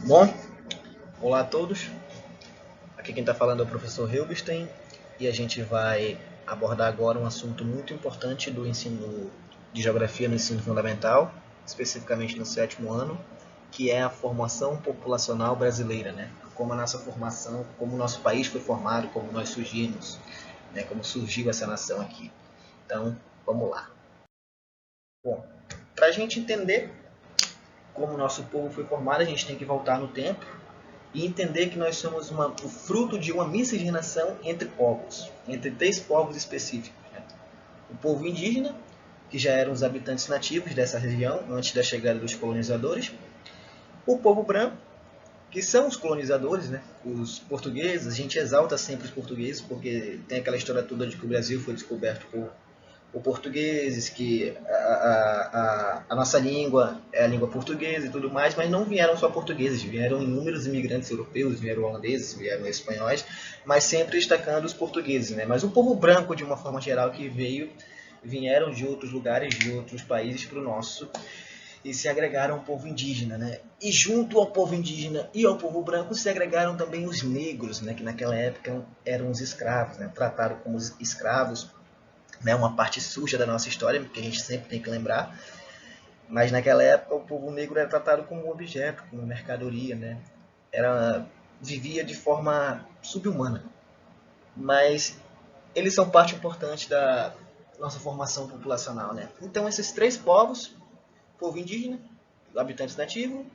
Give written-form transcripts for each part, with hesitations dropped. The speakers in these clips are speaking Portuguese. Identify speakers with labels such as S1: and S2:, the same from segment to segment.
S1: Bom, olá a todos. Aqui quem está falando é o professor Hilberstein e a gente vai abordar agora um assunto muito importante do ensino de geografia no ensino fundamental, especificamente no 7º ano, que é a formação populacional brasileira, né? Como a nossa formação, como o nosso país foi formado, como nós surgimos, né? Como surgiu essa nação aqui. Então, vamos lá. Bom, para a gente entender como o nosso povo foi formado, a gente tem que voltar no tempo e entender que nós somos o fruto de uma miscigenação entre povos, entre 3 povos específicos. Né? O povo indígena, que já eram os habitantes nativos dessa região antes da chegada dos colonizadores. O povo branco, que são os colonizadores, né? Os portugueses. A gente exalta sempre os portugueses, porque tem aquela história toda de que o Brasil foi descoberto por portugueses, que a nossa língua é a língua portuguesa e tudo mais, mas não vieram só portugueses, vieram inúmeros imigrantes europeus, vieram holandeses, vieram espanhóis, mas sempre destacando os portugueses, né? Mas o povo branco, de uma forma geral, que vieram de outros lugares, de outros países para o nosso, e se agregaram ao povo indígena, né? E junto ao povo indígena e ao povo branco se agregaram também os negros, né? Que naquela época eram os escravos, né? Tratados como escravos, né, uma parte suja da nossa história, que a gente sempre tem que lembrar, mas naquela época o povo negro era tratado como um objeto, como mercadoria, né? Vivia de forma subhumana, mas eles são parte importante da nossa formação populacional, né? Então esses 3 povos, povo indígena, habitantes nativos,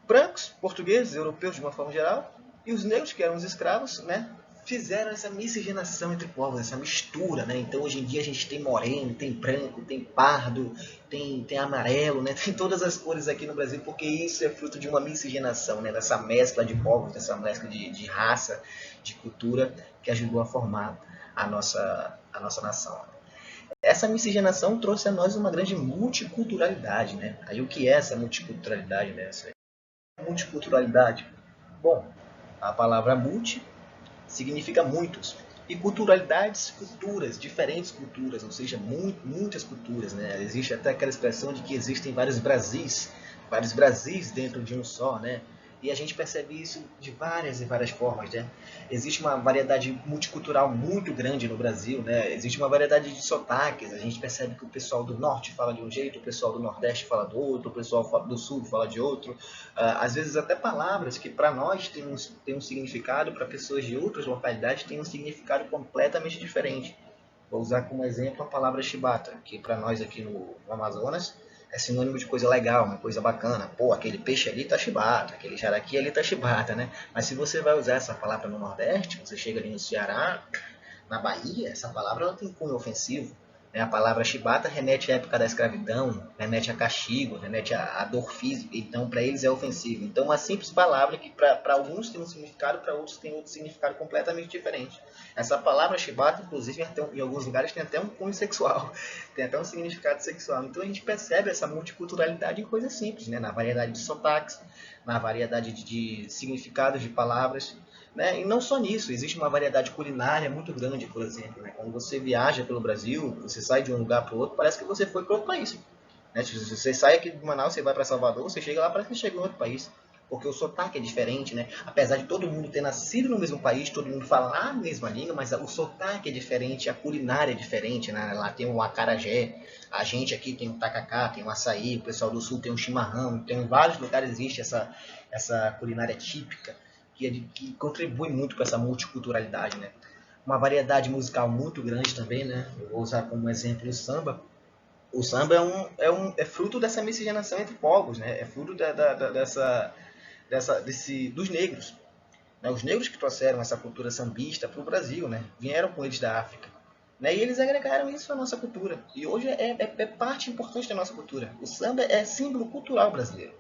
S1: brancos, portugueses, europeus de uma forma geral, e os negros, que eram os escravos, né? Fizeram essa miscigenação entre povos, essa mistura, né? Então hoje em dia a gente tem moreno, tem branco, tem pardo, tem amarelo, né? Tem todas as cores aqui no Brasil, porque isso é fruto de uma miscigenação, né? Dessa mescla de povos, dessa mescla de raça, de cultura, que ajudou a formar a nossa nação. Essa miscigenação trouxe a nós uma grande multiculturalidade, né? Aí o que é essa multiculturalidade, né? Essa multiculturalidade? Bom, a palavra multi significa muitos. E culturalidades, culturas, diferentes culturas, ou seja, muitas culturas. Né? Existe até aquela expressão de que existem vários Brasis dentro de um só, né? E a gente percebe isso de várias e várias formas, né? Existe uma variedade multicultural muito grande no Brasil, né? Existe uma variedade de sotaques. A gente percebe que o pessoal do norte fala de um jeito, o pessoal do nordeste fala do outro, o pessoal do sul fala de outro. Às vezes até palavras que para nós têm um significado, para pessoas de outras localidades têm um significado completamente diferente. Vou usar como exemplo a palavra chibata, que para nós aqui no Amazonas é sinônimo de coisa legal, uma coisa bacana. Pô, aquele peixe ali tá chibata, aquele jaraqui ali tá chibata, né? Mas se você vai usar essa palavra no Nordeste, você chega ali no Ceará, na Bahia, essa palavra ela tem cunho ofensivo. Né? A palavra chibata remete à época da escravidão, remete a castigo, remete a dor física. Então, para eles é ofensivo. Então, uma simples palavra que para alguns tem um significado, para outros tem outro significado completamente diferente. Essa palavra chibata, inclusive, em alguns lugares tem até um cunho sexual, tem até um significado sexual. Então, a gente percebe essa multiculturalidade em coisas simples, né? Na variedade de sotaques, na variedade de significados de palavras. Né? E não só nisso, existe uma variedade culinária muito grande, por exemplo. Né? Quando você viaja pelo Brasil, você sai de um lugar para o outro, parece que você foi para outro país. Né? Se você sai aqui de Manaus, você vai para Salvador, você chega lá, parece que chegou em outro país. Porque o sotaque é diferente, né? Apesar de todo mundo ter nascido no mesmo país, todo mundo falar a mesma língua, mas o sotaque é diferente, a culinária é diferente, né? Lá tem o acarajé, a gente aqui tem o tacacá, tem o açaí, o pessoal do sul tem o chimarrão, tem em vários lugares existe essa culinária típica que contribui muito com essa multiculturalidade, né? Uma variedade musical muito grande também, né? Eu vou usar como exemplo o samba. O samba é fruto dessa miscigenação entre povos, né? É fruto dos negros. Né? Os negros que trouxeram essa cultura sambista para o Brasil, né? Vieram com eles da África. Né? E eles agregaram isso à nossa cultura. E hoje é parte importante da nossa cultura. O samba é símbolo cultural brasileiro.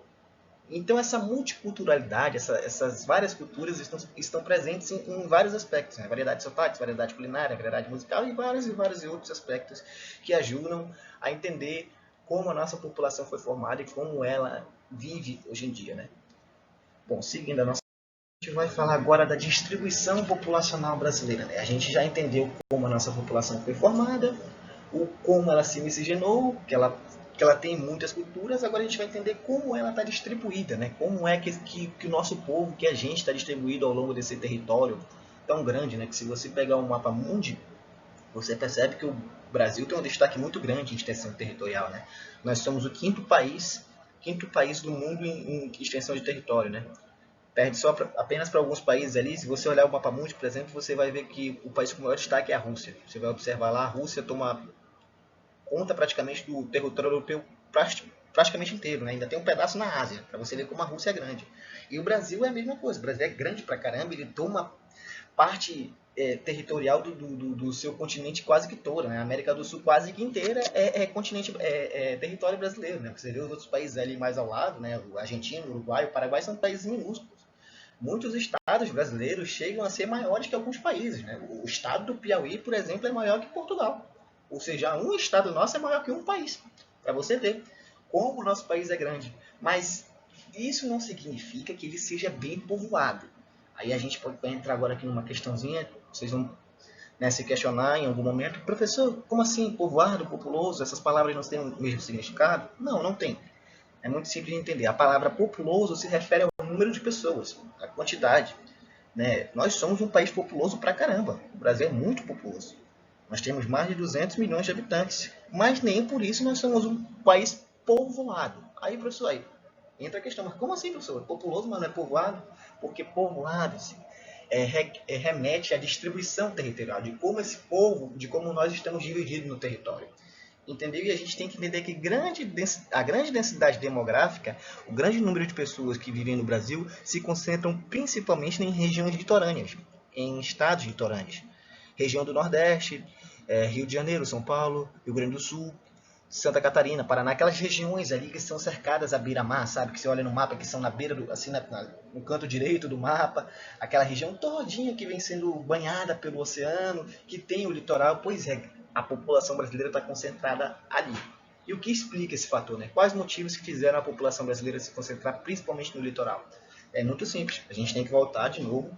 S1: Então essa multiculturalidade, essas várias culturas estão presentes em vários aspectos, né? Variedade de sotaques, variedade culinária, variedade musical e vários outros aspectos que ajudam a entender como a nossa população foi formada e como ela vive hoje em dia, né? Bom, seguindo a gente vai falar agora da distribuição populacional brasileira, né? A gente já entendeu como a nossa população foi formada, como ela se miscigenou, que ela que ela tem muitas culturas. Agora a gente vai entender como ela está distribuída, né? Como é que o nosso povo, que a gente está distribuído ao longo desse território tão grande, né? Que se você pegar um mapa mundi, você percebe que o Brasil tem um destaque muito grande em extensão territorial, né? Nós somos o quinto país do mundo em extensão de território, né? Perde só apenas para alguns países ali. Se você olhar o mapa mundi, por exemplo, você vai ver que o país com maior destaque é a Rússia. Você vai observar lá, a Rússia toma conta praticamente do território europeu praticamente inteiro, né? Ainda tem um pedaço na Ásia, para você ver como a Rússia é grande. E o Brasil é a mesma coisa, o Brasil é grande pra caramba, ele toma parte territorial do seu continente quase que todo, né? A América do Sul quase que inteira continente, território brasileiro, né? Você vê os outros países ali mais ao lado, né? O Argentina, o Uruguai, o Paraguai são países minúsculos. Muitos estados brasileiros chegam a ser maiores que alguns países, né? O estado do Piauí, por exemplo, é maior que Portugal. Ou seja, um estado nosso é maior que um país. Para você ver como o nosso país é grande. Mas isso não significa que ele seja bem povoado. Aí a gente pode entrar agora aqui numa questãozinha, vocês vão, né, se questionar em algum momento: professor, como assim povoado, populoso, essas palavras não têm o mesmo significado? Não, não tem. É muito simples de entender. A palavra populoso se refere ao número de pessoas, a quantidade, né? Nós somos um país populoso pra caramba. O Brasil é muito populoso. Nós temos mais de 200 milhões de habitantes, mas nem por isso nós somos um país povoado. Aí, professor, aí entra a questão: mas como assim, professor? É populoso, mas não é povoado? Porque povoado remete à distribuição territorial, de como esse povo, de como nós estamos divididos no território. Entendeu? E a gente tem que entender que a grande densidade demográfica, o grande número de pessoas que vivem no Brasil, se concentram principalmente em regiões litorâneas, em estados litorâneos. Região do Nordeste, Rio de Janeiro, São Paulo, Rio Grande do Sul, Santa Catarina, Paraná, aquelas regiões ali que são cercadas à beira-mar, sabe? Que você olha no mapa, que são na beira, assim, no canto direito do mapa, aquela região todinha que vem sendo banhada pelo oceano, que tem o litoral. Pois é, a população brasileira está concentrada ali. E o que explica esse fator, né? Quais motivos que fizeram a população brasileira se concentrar principalmente no litoral? É muito simples. A gente tem que voltar de novo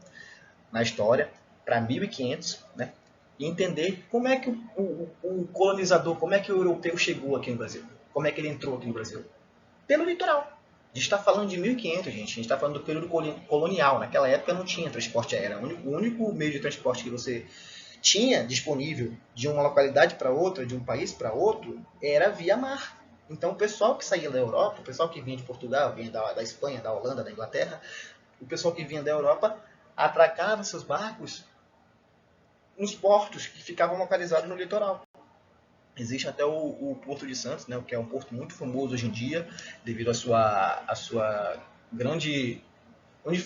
S1: na história para 1500, né? E entender como é que o colonizador, como é que o europeu chegou aqui no Brasil, como é que ele entrou aqui no Brasil. Pelo litoral. A gente está falando de 1500, gente. A gente está falando do período colonial. Naquela época não tinha transporte aéreo. O único meio de transporte que você tinha disponível de uma localidade para outra, de um país para outro, era via mar. Então o pessoal que saía da Europa, o pessoal que vinha de Portugal, vinha da Espanha, da Holanda, da Inglaterra, o pessoal que vinha da Europa atracava seus barcos nos portos que ficavam localizados no litoral. Existe até o Porto de Santos, né, que é um porto muito famoso hoje em dia, devido à sua grande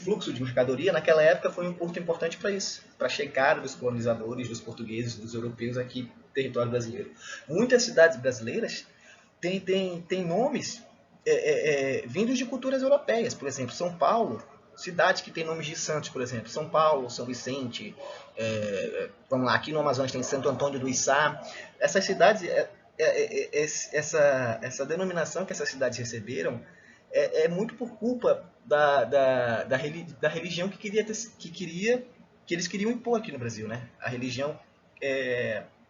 S1: fluxo de mercadoria. Naquela época foi um porto importante para isso, para a chegada dos colonizadores, dos portugueses, dos europeus aqui no território brasileiro. Muitas cidades brasileiras têm nomes vindos de culturas europeias. Por exemplo, São Paulo, cidades que têm nomes de santos, por exemplo, São Paulo, São Vicente, vamos lá, aqui no Amazonas tem Santo Antônio do Içá. Essas cidades, essa denominação que essas cidades receberam é muito por culpa da religião que eles queriam impor aqui no Brasil, né? A religião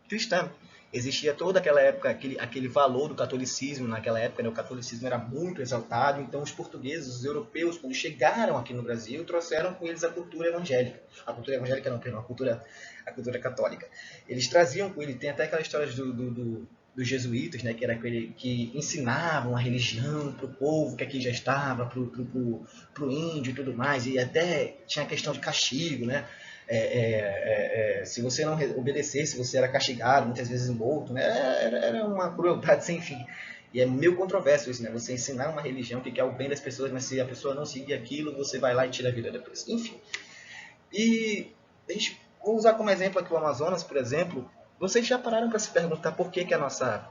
S1: cristã. Existia toda aquela época aquele valor do catolicismo naquela época, né? O catolicismo era muito exaltado. Então os portugueses, os europeus, quando chegaram aqui no Brasil, trouxeram com eles a cultura evangélica. A cultura evangélica não, perdão, a cultura católica. Eles traziam com eles, tem até aquela história dos jesuítas, né, que era aquele que ensinavam a religião para o povo que aqui já estava, para o índio e tudo mais, e até tinha a questão de castigo, né? Se você não obedecesse, você era castigado, muitas vezes morto, né? Era uma crueldade sem fim. E é meio controverso isso, né? Você ensinar uma religião que quer o bem das pessoas, mas se a pessoa não seguir aquilo, você vai lá e tira a vida depois. Enfim. E vou usar como exemplo aqui o Amazonas, por exemplo. Vocês já pararam para se perguntar por que a nossa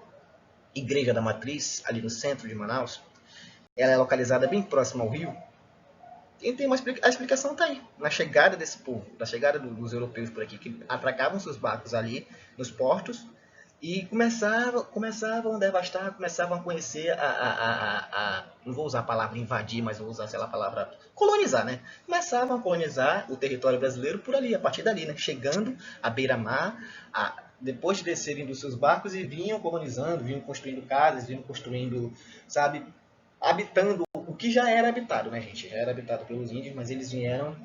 S1: Igreja da Matriz, ali no centro de Manaus, ela é localizada bem próxima ao rio? E a explicação está aí, na chegada desse povo, na chegada dos europeus por aqui, que atracavam seus barcos ali nos portos e começavam a devastar, começavam a conhecer não vou usar a palavra invadir, mas vou usar, sei lá, a palavra colonizar, né? Começavam a colonizar o território brasileiro por ali, a partir dali, né? Chegando à beira-mar, depois de descerem dos seus barcos e vinham colonizando, vinham construindo casas, vinham construindo, sabe, habitando o que já era habitado, né, gente? Já era habitado pelos índios, mas eles vieram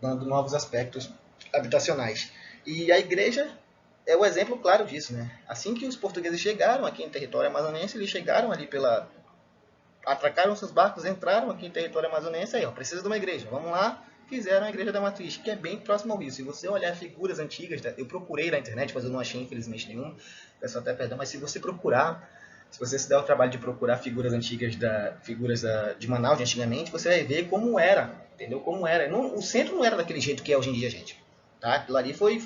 S1: dando novos aspectos habitacionais. E a igreja é o exemplo claro disso, né? Assim que os portugueses chegaram aqui em território amazonense, eles chegaram ali pela... atracaram seus barcos, entraram aqui em território amazonense, aí, ó, precisa de uma igreja, vamos lá, fizeram a igreja da Matriz, que é bem próximo ao rio. Se você olhar figuras antigas, eu procurei na internet, mas eu não achei infelizmente nenhum, peço até perdão, mas se você procurar, se você se der o trabalho de procurar figuras antigas de Manaus de antigamente, você vai ver como era, entendeu? Como era. Não, o centro não era daquele jeito que é hoje em dia, gente. Tá? Aquilo ali foi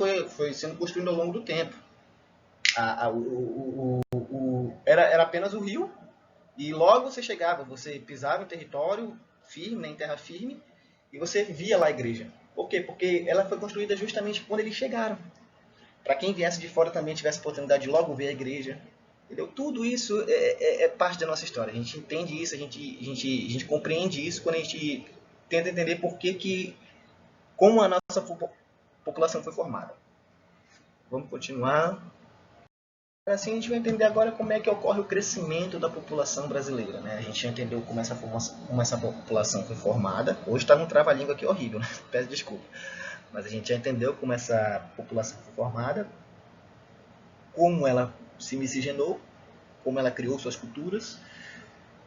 S1: sendo construído ao longo do tempo. Era apenas o rio, e logo você chegava, você pisava em território firme, em terra firme, e você via lá a igreja. Por quê? Porque ela foi construída justamente quando eles chegaram. Para quem viesse de fora também tivesse a oportunidade de logo ver a igreja. Entendeu? Tudo isso é parte da nossa história. A gente entende isso, a gente compreende isso quando a gente tenta entender como a nossa população foi formada. Vamos continuar. Assim a gente vai entender agora como é que ocorre o crescimento da população brasileira. Né? A gente já entendeu como essa população foi formada. Hoje está num trava-língua aqui horrível, né? Peço desculpa. Mas a gente já entendeu como essa população foi formada, como ela se miscigenou, como ela criou suas culturas,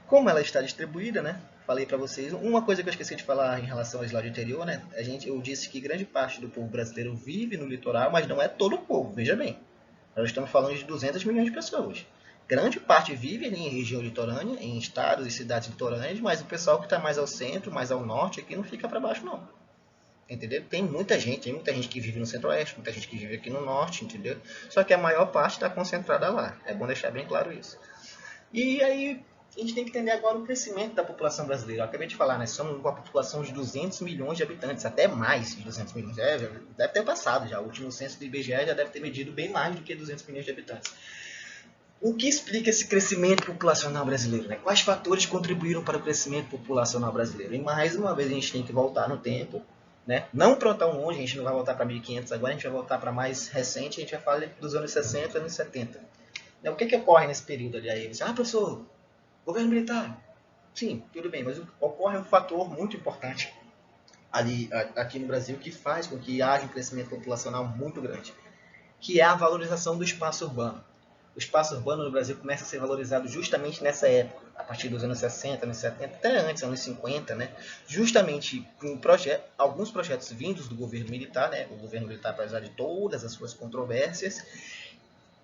S1: como ela está distribuída, né? Falei para vocês. Uma coisa que eu esqueci de falar em relação ao slide anterior, né? Eu disse que grande parte do povo brasileiro vive no litoral, mas não é todo o povo, veja bem. Nós estamos falando de 200 milhões de pessoas. Grande parte vive em região litorânea, em estados e cidades litorâneas, mas o pessoal que está mais ao centro, mais ao norte, aqui não fica para baixo, não. Entendeu? Tem muita gente que vive no centro-oeste, muita gente que vive aqui no norte, entendeu? Só que a maior parte está concentrada lá. É bom deixar bem claro isso. E aí, a gente tem que entender agora o crescimento da população brasileira. Eu acabei de falar, né? Somos uma população de 200 milhões de habitantes, até mais de 200 milhões. Deve ter passado já. O último censo do IBGE já deve ter medido bem mais do que 200 milhões de habitantes. O que explica esse crescimento populacional brasileiro? Né? Quais fatores contribuíram para o crescimento populacional brasileiro? E mais uma vez a gente tem que voltar no tempo, né? Não para tão longe, a gente não vai voltar para 1500 agora, a gente vai voltar para mais recente, a gente vai falar dos anos 60 e anos 70. Né? O que ocorre nesse período ali? Aí? Professor, governo militar. Sim, tudo bem, mas ocorre um fator muito importante aqui no Brasil que faz com que haja um crescimento populacional muito grande, que é a valorização do espaço urbano. O espaço urbano no Brasil começa a ser valorizado justamente nessa época, a partir dos anos 60, anos 70, até antes, anos 50, né? Justamente com alguns projetos vindos do governo militar, né? O governo militar, apesar de todas as suas controvérsias,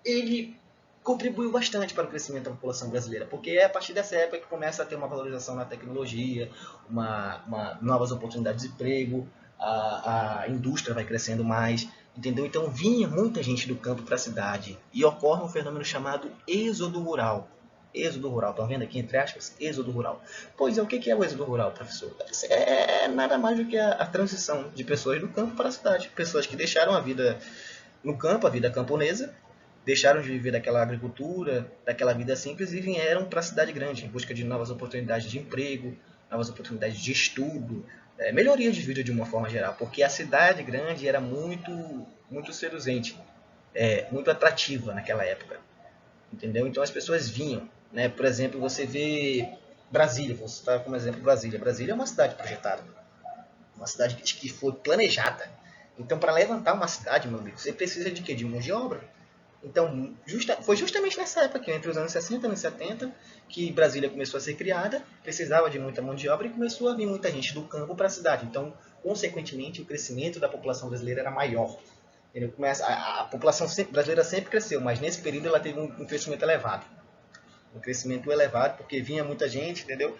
S1: ele contribuiu bastante para o crescimento da população brasileira, porque é a partir dessa época que começa a ter uma valorização na tecnologia, novas oportunidades de emprego, a indústria vai crescendo mais, entendeu? Então vinha muita gente do campo para a cidade e ocorre um fenômeno chamado êxodo rural. Êxodo rural, estão vendo aqui entre aspas? Êxodo rural. Pois é, o que é o êxodo rural, professor? É nada mais do que a transição de pessoas do campo para a cidade. Pessoas que deixaram a vida no campo, a vida camponesa, deixaram de viver daquela agricultura, daquela vida simples e vieram para a cidade grande em busca de novas oportunidades de emprego, novas oportunidades de estudo, melhoria de vida de uma forma geral, porque a cidade grande era muito seduzente, muito atrativa naquela época, entendeu? Então as pessoas vinham, né? Por exemplo, você vê Brasília, vou citar como exemplo Brasília. Brasília é uma cidade projetada, uma cidade que foi planejada. Então, para levantar uma cidade, meu amigo, você precisa de quê? De mão de obra. Então, foi justamente nessa época, entre os anos 60 e anos 70, que Brasília começou a ser criada, precisava de muita mão de obra e começou a vir muita gente do campo para a cidade. Então, consequentemente, o crescimento da população brasileira era maior. A população brasileira sempre cresceu, mas nesse período ela teve um crescimento elevado. Um crescimento elevado, porque vinha muita gente, entendeu?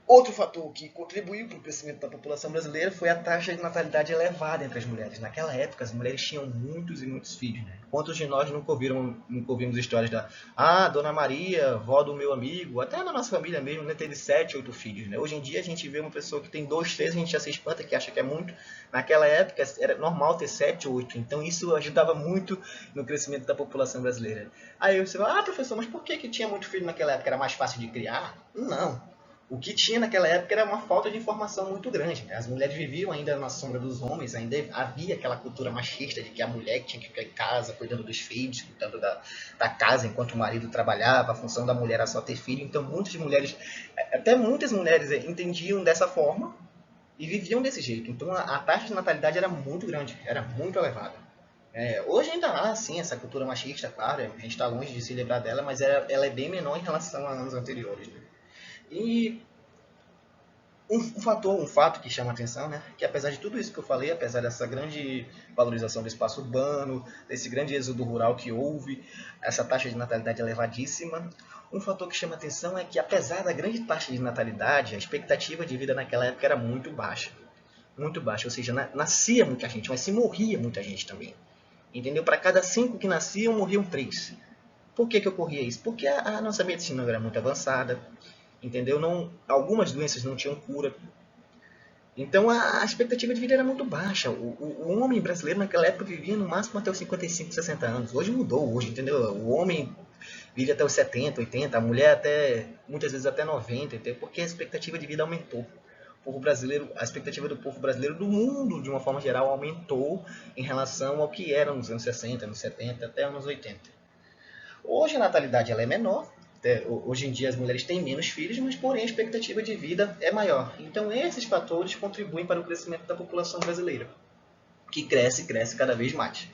S1: Outro fator que contribuiu para o crescimento da população brasileira foi a taxa de natalidade elevada entre as mulheres. Naquela época, as mulheres tinham muitos e muitos filhos. Né? Quantos de nós nunca ouvimos histórias da Dona Maria, vó do meu amigo, até na nossa família mesmo, né, teve 7, 8 filhos. Né? Hoje em dia, a gente vê uma pessoa que tem 2, 3, a gente já se espanta, que acha que é muito. Naquela época, era normal ter 7, 8. Então, isso ajudava muito no crescimento da população brasileira. Aí você fala, professor, mas por que tinha muito filho naquela época? Era mais fácil de criar? Não. O que tinha naquela época era uma falta de informação muito grande. As mulheres viviam ainda na sombra dos homens, ainda havia aquela cultura machista de que a mulher tinha que ficar em casa cuidando dos filhos, cuidando da casa enquanto o marido trabalhava, a função da mulher era só ter filho. Então muitas mulheres, até muitas mulheres entendiam dessa forma e viviam desse jeito. Então a taxa de natalidade era muito grande, era muito elevada. Hoje ainda há, sim, essa cultura machista, claro, a gente está longe de se livrar dela, mas ela é bem menor em relação a anos anteriores. Né? E um fato que chama atenção, né, que apesar de tudo isso que eu falei, apesar dessa grande valorização do espaço urbano, desse grande êxodo rural que houve, essa taxa de natalidade elevadíssima, um fator que chama atenção é que apesar da grande taxa de natalidade, a expectativa de vida naquela época era muito baixa, ou seja, nascia muita gente, mas se morria muita gente também. Entendeu? Para cada 5 que nasciam, morriam 3. Por que ocorria isso? Porque a nossa medicina era muito avançada, entendeu? Não, algumas doenças não tinham cura. Então a expectativa de vida era muito baixa. O homem brasileiro naquela época vivia no máximo até os 55, 60 anos. Hoje mudou, hoje, entendeu? O homem vive até os 70, 80, a mulher até muitas vezes até 90, entendeu? Porque a expectativa de vida aumentou. O povo brasileiro, a expectativa do povo brasileiro, do mundo de uma forma geral, aumentou em relação ao que era nos anos 60, anos 70, até anos 80. Hoje a natalidade ela é menor, hoje em dia as mulheres têm menos filhos, mas porém a expectativa de vida é maior. Então esses fatores contribuem para o crescimento da população brasileira, que cresce cada vez mais.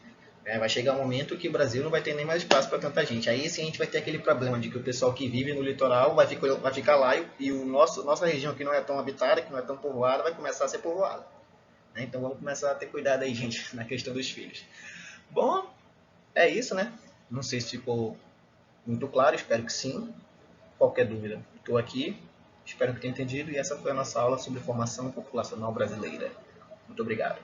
S1: Vai chegar um momento que o Brasil não vai ter nem mais espaço para tanta gente. Aí sim a gente vai ter aquele problema de que o pessoal que vive no litoral vai ficar lá e nossa região que não é tão habitada, que não é tão povoada, vai começar a ser povoada. Então vamos começar a ter cuidado aí, gente, na questão dos filhos. Bom, é isso, né? Não sei se ficou muito claro, espero que sim. Qualquer dúvida, estou aqui. Espero que tenha entendido. E essa foi a nossa aula sobre formação populacional brasileira. Muito obrigado.